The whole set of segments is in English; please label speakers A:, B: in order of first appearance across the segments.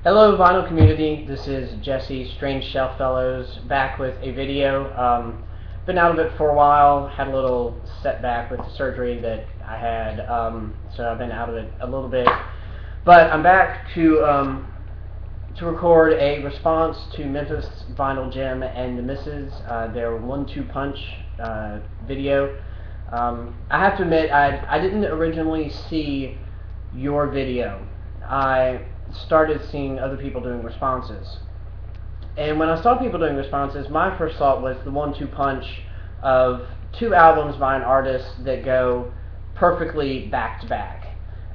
A: Hello vinyl community, this is Jesse, Strange Shelf Fellows, back with a video. Been out of it for a while, had a little setback with the surgery that I had, so I've been out of it a little bit. But I'm back to record a response to mphsVinylJim and the Misses, their 1-2 punch video. I have to admit, I didn't originally see your video. I started seeing other people doing responses. And when I saw people doing responses, my first thought was the 1-2 punch of two albums by an artist that go perfectly back to back.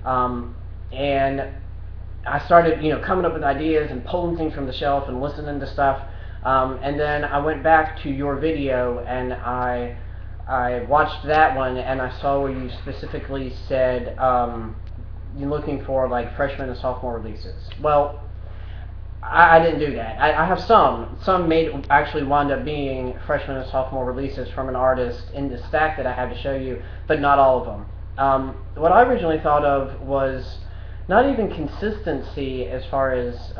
A: And I started, coming up with ideas and pulling things from the shelf and listening to stuff. And then I went back to your video and I watched that one, and I saw where you specifically said you're looking for like freshman and sophomore releases. Well, I didn't do that. I have some actually wound up being freshman and sophomore releases from an artist in the stack that I have to show you, but not all of them. What I originally thought of was not even consistency as far as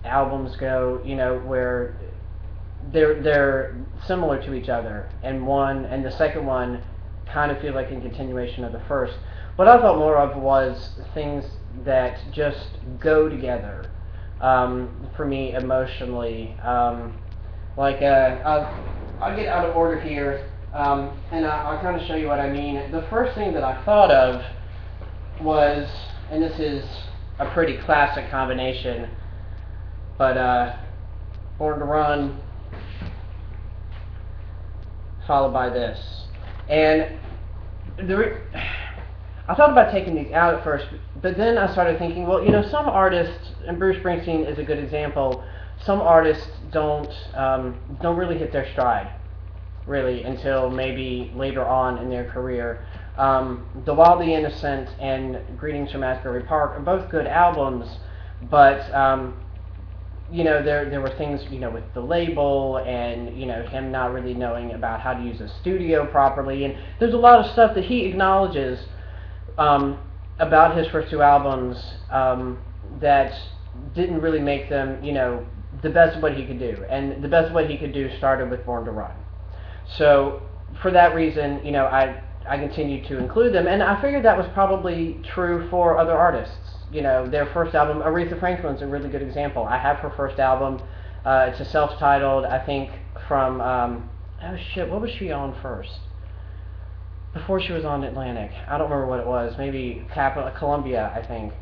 A: albums go, where they're similar to each other, and the second one kind of feels like a continuation of the first. What I thought more of was things that just go together for me emotionally. I'll get out of order here, and I'll kind of show you what I mean. The first thing that I thought of was, and this is a pretty classic combination, but Born to Run followed by this. And I thought about taking these out at first, but then I started thinking, well, some artists, and Bruce Springsteen is a good example, some artists don't really hit their stride, really, until maybe later on in their career. The Wildly Innocent and Greetings from Asbury Park are both good albums, but there were things, with the label and, him not really knowing about how to use a studio properly, and there's a lot of stuff that he acknowledges about his first two albums that didn't really make them, the best of what he could do. And the best of what he could do started with Born to Run. So for that reason, I continued to include them, and I figured that was probably true for other artists. Their first album, Aretha Franklin's a really good example. I have her first album. It's a self-titled, I think, from, what was she on first? Before she was on Atlantic. I don't remember what it was. Maybe Columbia, I think.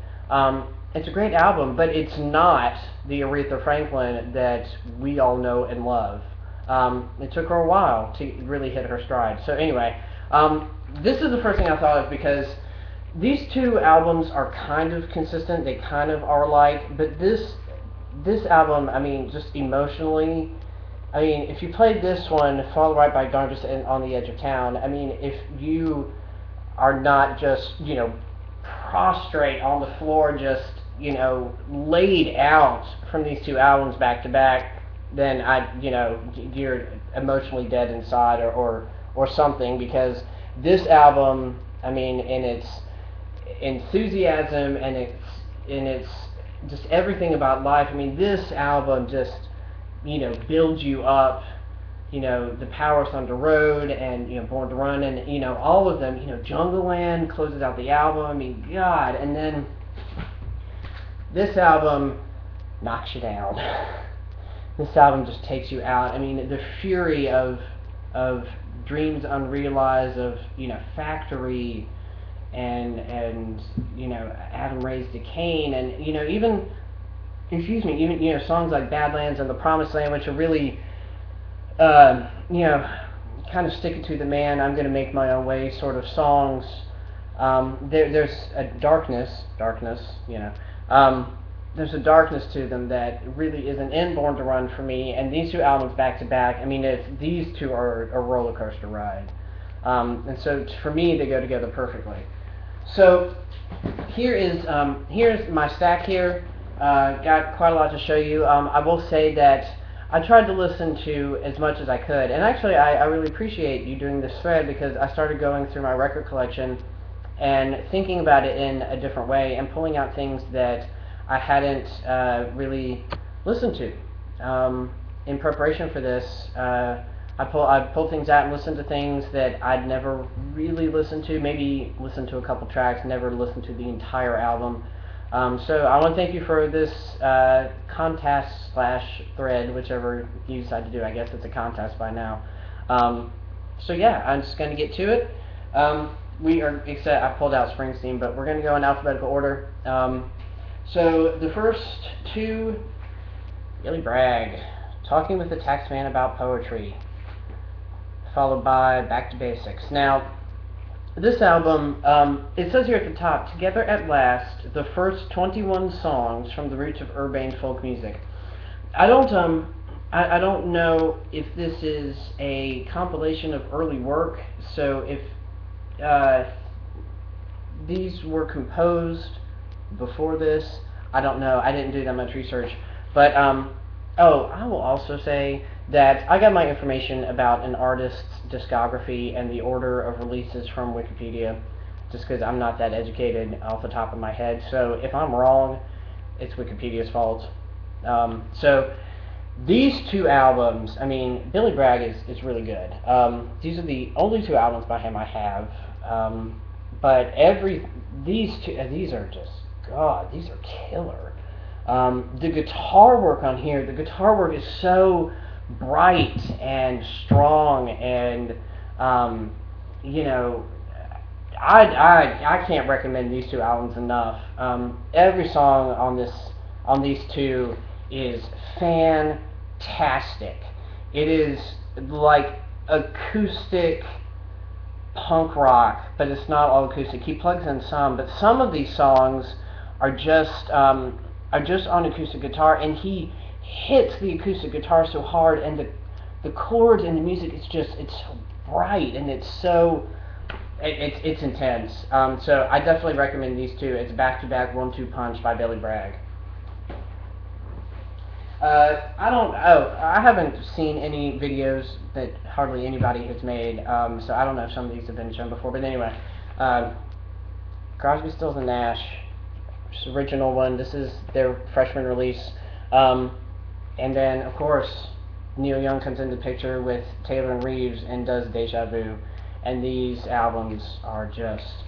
A: It's a great album, but it's not the Aretha Franklin that we all know and love. It took her a while to really hit her stride. So anyway, this is the first thing I thought of, because these two albums are kind of consistent. They kind of are alike, but this album, just emotionally, if you played this one, Fall Right by Dawn, just On the Edge of Town, if you are not just, prostrate on the floor, just, laid out from these two albums back to back, then you're emotionally dead inside or something, because this album, in its enthusiasm and its just everything about life, this album just, builds you up, The Power Thunder Road and, Born to Run and, all of them, Jungle Land closes out the album, God, and then this album knocks you down. This album just takes you out. The fury of Dreams Unrealized, of, Factory, and Adam Raised to Cain, and, even songs like Badlands and The Promised Land, which are really, kind of stick it to the man, I'm going to make my own way sort of songs. There's a darkness, there's a darkness to them that really isn't in Born to Run for me, and these two albums back to back, these two are a roller coaster ride. And so for me, they go together perfectly. So here's my stack here. Got quite a lot to show you. I will say that I tried to listen to as much as I could, and actually I really appreciate you doing this thread, because I started going through my record collection and thinking about it in a different way and pulling out things that I hadn't really listened to. In preparation for this, I pulled things out and listened to things that I'd never really listened to, maybe listened to a couple tracks, never listened to the entire album. So I want to thank you for this contest / thread, whichever you decide to do. I guess it's a contest by now. So yeah, I'm just going to get to it. I pulled out Springsteen, but we're going to go in alphabetical order. So the first two, Billy Bragg, Talking with the Taxman About Poetry, followed by Back to Basics. Now, this album, it says here at the top, Together at Last, the first 21 songs from the roots of urbane folk music. I don't know if this is a compilation of early work, so if these were composed before this, I don't know. I didn't do that much research. But, I will also say that I got my information about an artist's discography and the order of releases from Wikipedia, just because I'm not that educated off the top of my head. So if I'm wrong, it's Wikipedia's fault. So these two albums, I mean, Billy Bragg is really good. These are the only two albums by him I have. But these are just, God, these are killer. The guitar work on here, the guitar work is so bright and strong, and you know, I can't recommend these two albums enough. Every song on these two is fantastic. It is like acoustic punk rock, but it's not all acoustic. He plugs in some, but some of these songs are just on acoustic guitar, and he hits the acoustic guitar so hard, and the chords and the music, it's so bright, and it's intense. So I definitely recommend these two. It's Back to Back 1-2 Punch by Billy Bragg. I haven't seen any videos that hardly anybody has made, so I don't know if some of these have been shown before, but anyway, Crosby, Stills and Nash, original one. This is their freshman release, and then of course Neil Young comes into the picture with Taylor and Reeves and does Deja Vu, and these albums are just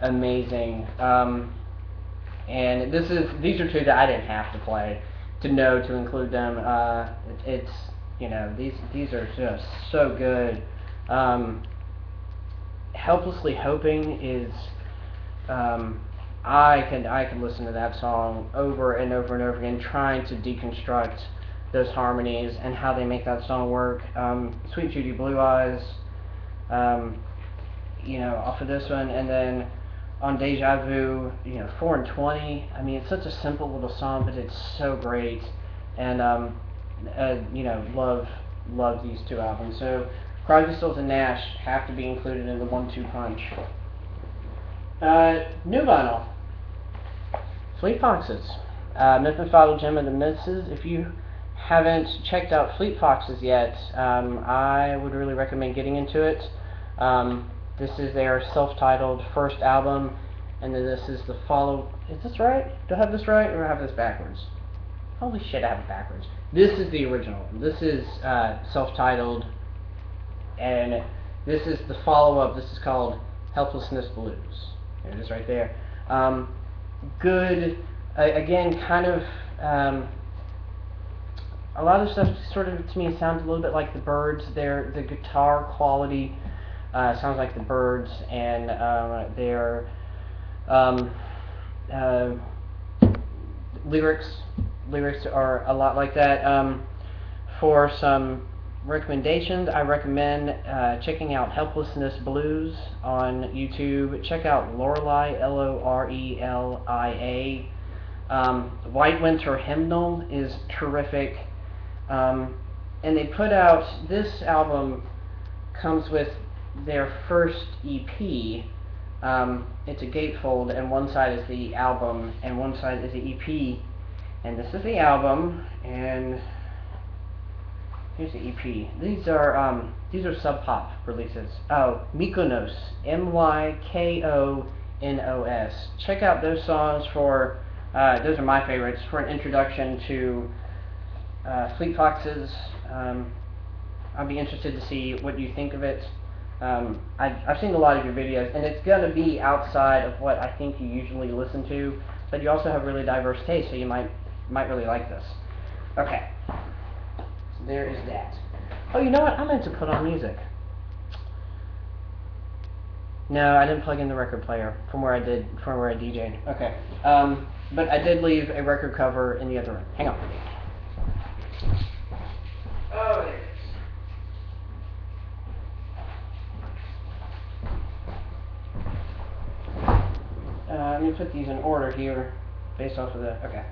A: amazing. And these are two that I didn't have to play to know to include them. It's, you know, these are just so good. Helplessly Hoping is, I can listen to that song over and over and over again, trying to deconstruct those harmonies and how they make that song work. Sweet Judy Blue Eyes, you know, off of this one, and then on Deja Vu, you know, 4 and 20. I mean, it's such a simple little song, but it's so great, and you know, love these two albums. So Crosby, Stills and Nash have to be included in the 1-2 punch. New vinyl, Fleet Foxes, mphsVinylJim and the Misses. If you haven't checked out Fleet Foxes yet, I would really recommend getting into it. This is their self-titled first album, and then this is the follow. Is this right? Do I have this right, or do I have this backwards? Holy shit, I have it backwards. This is the original. This is self-titled, and this is the follow-up. This is called Helplessness Blues. There it is right there. Good, again, kind of, a lot of stuff sort of, to me, sounds a little bit like the Byrds. The guitar quality sounds like the Byrds, and their lyrics are a lot like that. For some recommendations, I recommend checking out Helplessness Blues on YouTube. Check out Lorelei, Lorelia. White Winter Hymnal is terrific. And they put out, this album comes with their first EP. It's a gatefold, and one side is the album, and one side is the EP. And this is the album, and here's the EP. These are Sub Pop releases. Oh, Mykonos, Mykonos. Check out those songs for those are my favorites for an introduction to Fleet Foxes. I'll be interested to see what you think of it. I've seen a lot of your videos, and it's going to be outside of what I think you usually listen to, but you also have really diverse taste, so you might really like this. Okay, so there is that. Oh, you know what? I meant to put on music. No, I didn't plug in the record player from where I DJ'd. Okay, but I did leave a record cover in the other room. Hang on. Oh, there it is. Let me put these in order here, based off of the, okay.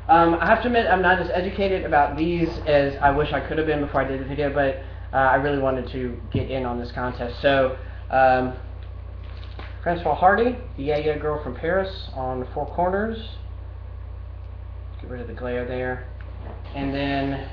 A: I have to admit, I'm not as educated about these as I wish I could have been before I did the video, but I really wanted to get in on this contest. So, Francois Hardy, the Yeah Yeah Girl from Paris on Four Corners. Get rid of the glare there. And then,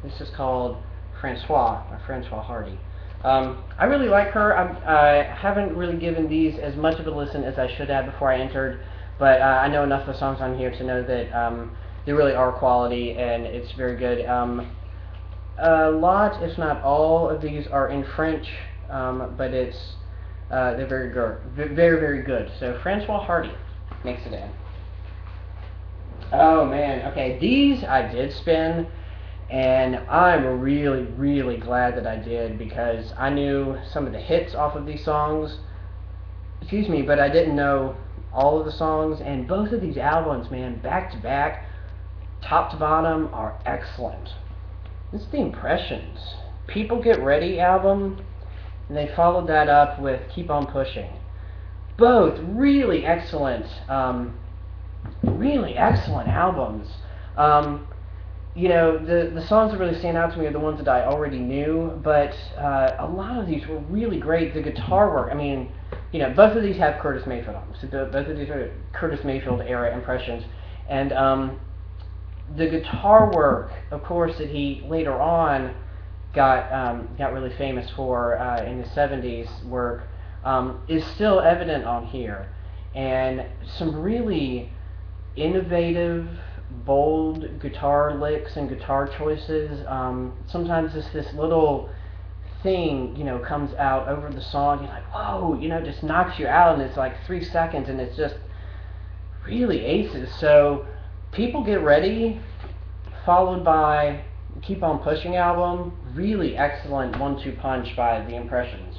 A: this is called Francois, by Francois Hardy. I really like her. I haven't really given these as much of a listen as I should have before I entered, but I know enough of the songs on here to know that they really are quality, and it's very good. A lot, if not all, of these are in French, but they're very good. Very good. So Francois Hardy makes it in. Oh man, okay, these I did spin. And I'm really glad that I did, because I knew some of the hits off of these songs, excuse me, but I didn't know all of the songs, and both of these albums, man, back to back, top to bottom, are excellent. This is the Impressions. People Get Ready album, and they followed that up with Keep On Pushing. Both really excellent albums. You know, the songs that really stand out to me are the ones that I already knew, but a lot of these were really great. The guitar work, I mean, you know, both of these have Curtis Mayfield on them, so both of these are Curtis Mayfield era impressions, and the guitar work, of course, that he later on got really famous for in the 70s work, is still evident on here, and some really innovative, bold guitar licks and guitar choices. Sometimes this little thing, you know, comes out over the song. You're like, whoa, you know, just knocks you out, and it's like 3 seconds, and it's just really aces. So, People Get Ready, followed by Keep On Pushing album, really excellent 1-2 punch by The Impressions.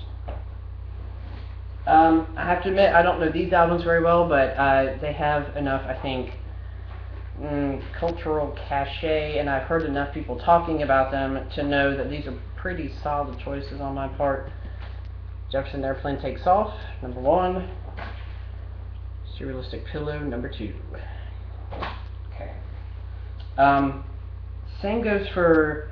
A: I have to admit, I don't know these albums very well, but they have enough, I think, cultural cachet, and I've heard enough people talking about them to know that these are pretty solid choices on my part. Jefferson Airplane Takes Off, number 1. Surrealistic Pillow, number 2. Okay. Same goes for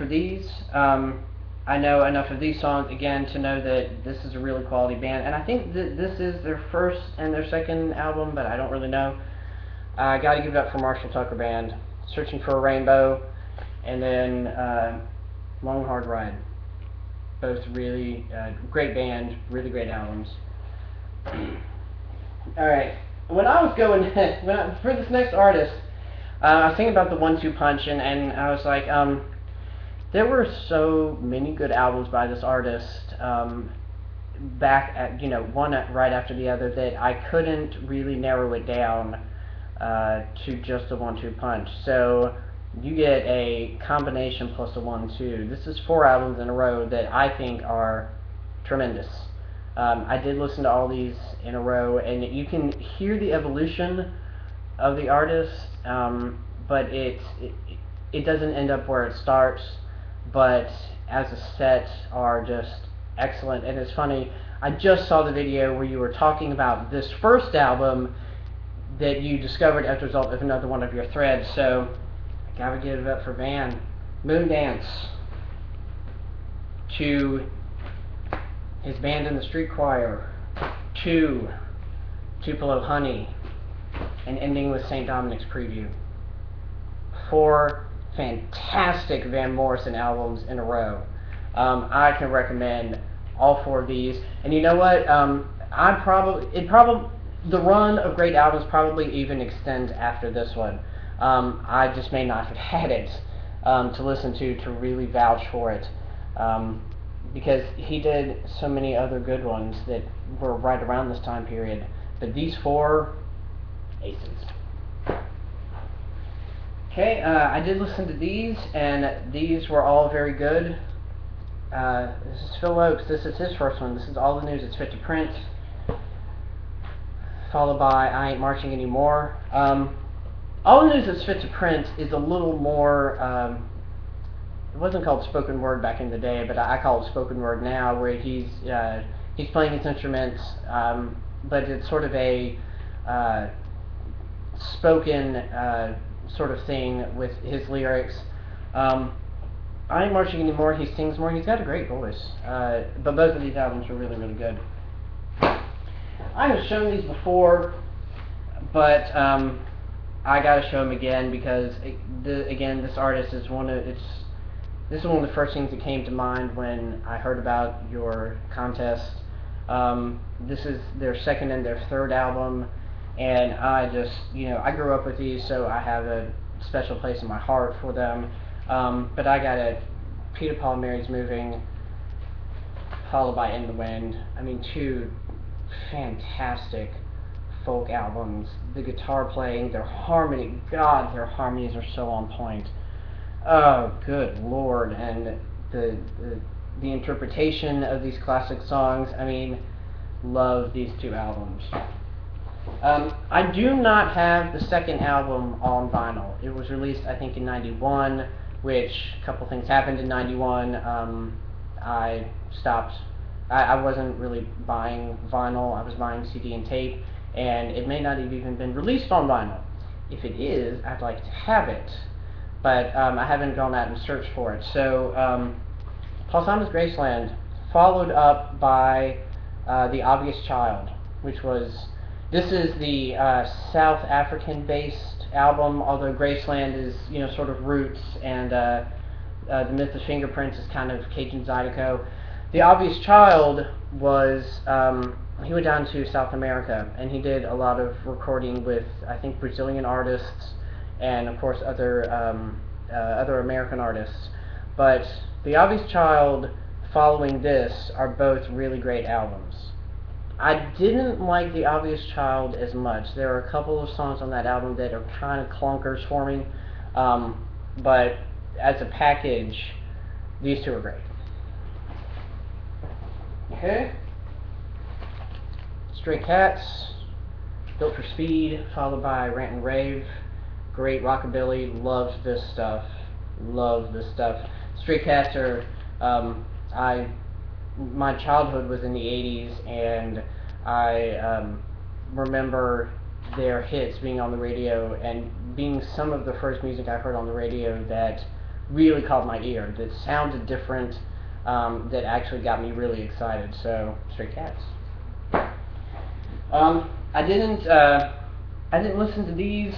A: these. I know enough of these songs, again, to know that this is a really quality band, and I think that this is their first and their second album, but I don't really know. I gotta give it up for Marshall Tucker Band, Searching for a Rainbow, and then Long Hard Ride. Both really great band, really great albums. Alright, when I was going, for this next artist, I was thinking about the 1-2 punch, and I was like, there were so many good albums by this artist, back at, you know, one right after the other, that I couldn't really narrow it down to just a 1-2 punch. So you get a combination plus a 1-2. This is 4 albums in a row that I think are tremendous. I did listen to all these in a row, and you can hear the evolution of the artist, but it doesn't end up where it starts, but as a set are just excellent. And it's funny, I just saw the video where you were talking about this first album that you discovered as a result of another one of your threads, so I gotta give it up for Van. Moondance, to his band in the street choir, to Tupelo Honey, and ending with St. Dominic's Preview. 4 fantastic Van Morrison albums in a row. I can recommend all 4 of these, and you know what? the run of great albums probably even extends after this one. I just may not have had it to listen to really vouch for it, because he did so many other good ones that were right around this time period. But these four, aces. Okay, I did listen to these, and these were all very good. This is Phil Oakes. This is his first one. This is All the News That's Fit to Print, followed by I Ain't Marching Anymore. All the News That's Fit to Print is a little more, it wasn't called spoken word back in the day, but I call it spoken word now, where he's playing his instruments, but it's sort of a spoken sort of thing with his lyrics. I Ain't Marching Anymore, he sings more, he's got a great voice, but both of these albums are really, really good. I have shown these before, but I gotta show them again because, again, this artist is this is one of the first things that came to mind when I heard about your contest. This is their second and their third album, and I just, I grew up with these, so I have a special place in my heart for them. But I got it. Peter, Paul, Mary's Moving, followed by In the Wind. I mean, two fantastic folk albums. The guitar playing, their harmony, God, their harmonies are so on point. Oh, good Lord. And the interpretation of these classic songs, I mean, love these two albums. I do not have the second album on vinyl. It was released, I think, in '91, which a couple things happened in '91. I stopped. I wasn't really buying vinyl. I was buying CD and tape, and it may not have even been released on vinyl. If it is, I'd like to have it, but I haven't gone out and searched for it. So, Paul Simon's Graceland, followed up by The Obvious Child, which was, this is the South African-based album, although Graceland is, sort of roots, and The Myth of Fingerprints is kind of Cajun Zydeco. The Obvious Child was, he went down to South America, and he did a lot of recording with, I think, Brazilian artists, and of course other American artists. But The Obvious Child, following this, are both really great albums. I didn't like The Obvious Child as much. There are a couple of songs on that album that are kind of clunkers for me, but as a package, these two are great. Okay. Stray Cats, Built for Speed, followed by Rant and Rave. Great rockabilly, loved this stuff. Love this stuff. Stray Cats are, my childhood was in the 80s, and I remember their hits being on the radio and being some of the first music I heard on the radio that really caught my ear, that sounded different, that actually got me really excited. So, Stray Cats. I didn't listen to these,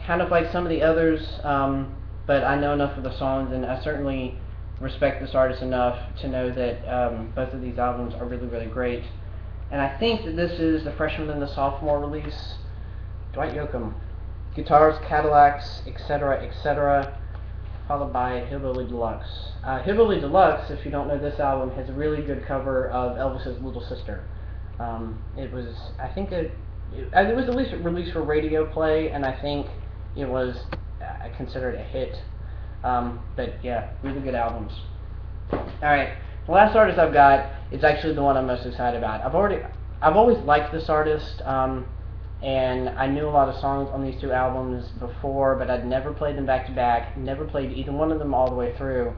A: kind of like some of the others, but I know enough of the songs, and I certainly respect this artist enough to know that both of these albums are really, really great. And I think that this is the freshman and the sophomore release. Dwight Yoakam, Guitars, Cadillacs, etc., etc., followed by Hillbilly Deluxe. Hillbilly Deluxe, if you don't know this album, has a really good cover of Elvis's Little Sister. It was, I think it was at least released for radio play, and I think it was considered a hit. But yeah, really good albums. Alright, the last artist I've got is actually the one I'm most excited about. I've always liked this artist, and I knew a lot of songs on these two albums before, but I'd never played them back to back, never played either one of them all the way through.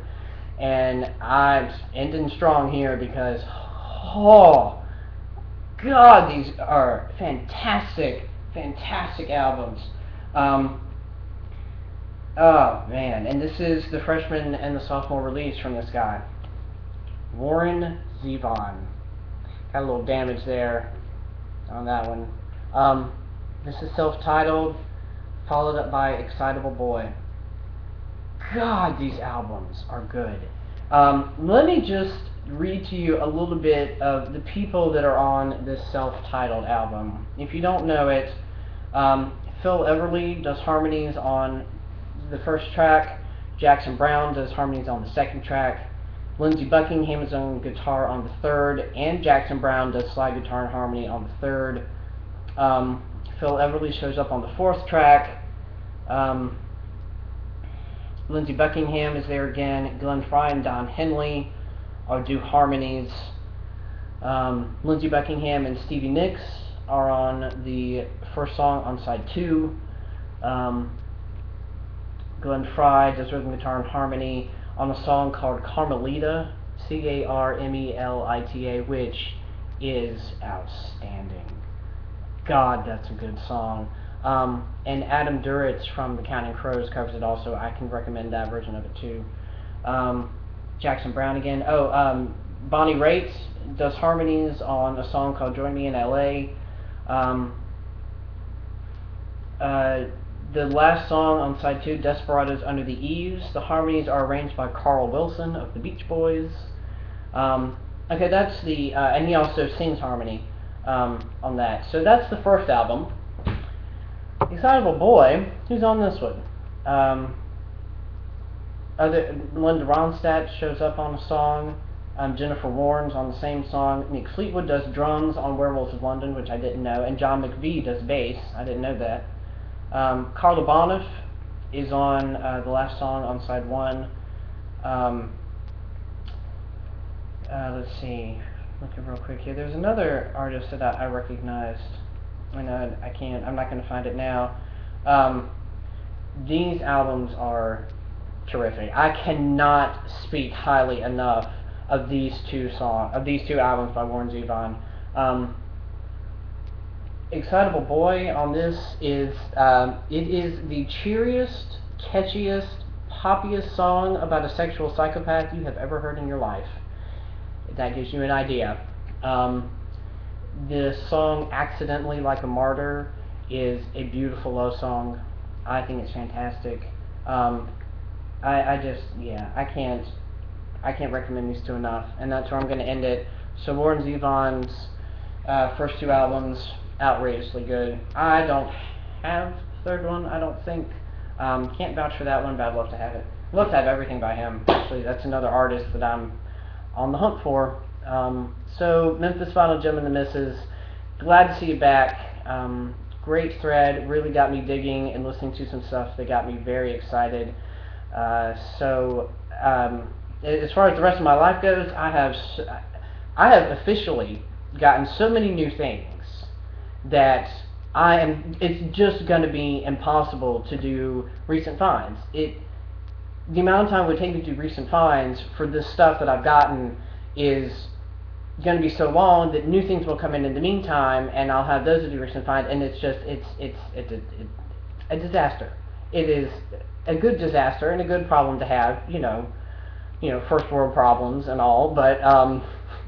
A: And I'm ending strong here because, oh God, these are fantastic, fantastic albums. Oh man, and this is the freshman and the sophomore release from this guy, Warren Zevon. Got a little damage there on that one. This is self-titled, followed up by Excitable Boy. God, these albums are good. Let me just read to you a little bit of the people that are on this self-titled album. If you don't know it, Phil Everly does harmonies on the first track, Jackson Browne does harmonies on the second track, Lindsey Buckingham is on guitar on the third, and Jackson Browne does slide guitar and harmony on the third. Phil Everly shows up on the fourth track. Lindsey Buckingham is there again. Glenn Frey and Don Henley do harmonies. Lindsey Buckingham and Stevie Nicks are on the first song on side 2. Glenn Frey does rhythm guitar and harmony on a song called Carmelita, Carmelita, which is outstanding. God, that's a good song. And Adam Duritz from The Counting Crows covers it also. I can recommend that version of it too. Jackson Browne again. Bonnie Raitt does harmonies on a song called Join Me in L.A. The last song on side 2, Desperados Under the Eaves, the harmonies are arranged by Carl Wilson of the Beach Boys. Okay, that's the, and he also sings harmony on that. So that's the first album. Excitable Boy, who's on this one? Linda Ronstadt shows up on a song. Jennifer Warnes on the same song. Nick Fleetwood does drums on Werewolves of London, which I didn't know. And John McVie does bass. I didn't know that. Carla Boniff is on the last song on side 1. Let's see. Looking real quick here. There's another artist that I recognized. I'm not going to find it now. These albums are terrific. I cannot speak highly enough of these two albums by Warren Zevon. Excitable Boy on this is it is the cheeriest, catchiest, poppiest song about a sexual psychopath you have ever heard in your life. That gives you an idea. The song Accidentally Like a Martyr is a beautiful love song. I think it's fantastic. I can't recommend these two enough, and that's where I'm going to end it. So Warren Zevon's first 2 albums, outrageously good. I don't have the third one, I don't think. Can't vouch for that one, but I'd love to have it. I'd love to have everything by him. Actually, that's another artist that I'm on the hunt for. So mphsVinylJim and the Misses, glad to see you back. Great thread, really got me digging and listening to some stuff that got me very excited. As far as the rest of my life goes, I have officially gotten so many new things that it's just going to be impossible to do recent finds. The amount of time it would take me to do recent finds for this stuff that I've gotten is going to be so long that new things will come in the meantime, and I'll have those to do recent finds, and it's a disaster. It is a good disaster and a good problem to have, you know, first world problems and all, but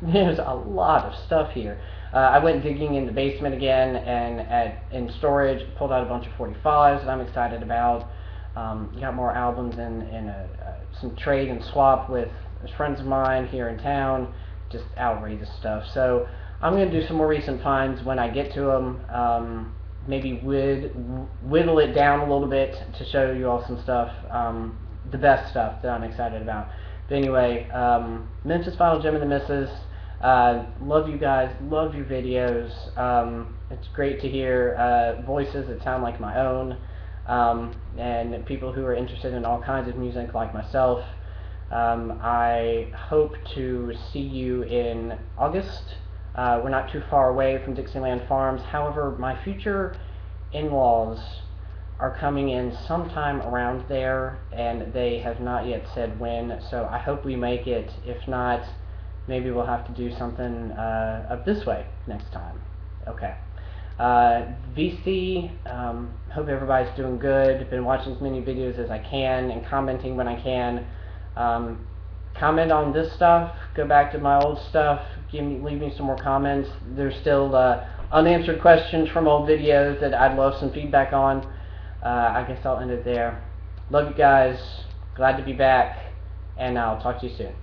A: there's a lot of stuff here. I went digging in the basement again, and in storage, pulled out a bunch of 45s that I'm excited about. Got more albums in some trade and swap with friends of mine here in town. Just outrageous stuff. So I'm going to do some more recent finds when I get to them. Maybe whittle it down a little bit to show you all some stuff, the best stuff that I'm excited about. But anyway, mphsVinylJim and the Misses. Love you guys, love your videos. It's great to hear voices that sound like my own, and people who are interested in all kinds of music like myself. I hope to see you in August. We're not too far away from Dixieland Farms. However, my future in-laws are coming in sometime around there, and they have not yet said when, so I hope we make it. If not, maybe we'll have to do something up this way next time. Okay. VC, hope everybody's doing good. Been watching as many videos as I can and commenting when I can. Comment on this stuff, go back to my old stuff, leave me some more comments. There's still unanswered questions from old videos that I'd love some feedback on. I guess I'll end it there. Love you guys, glad to be back, and I'll talk to you soon.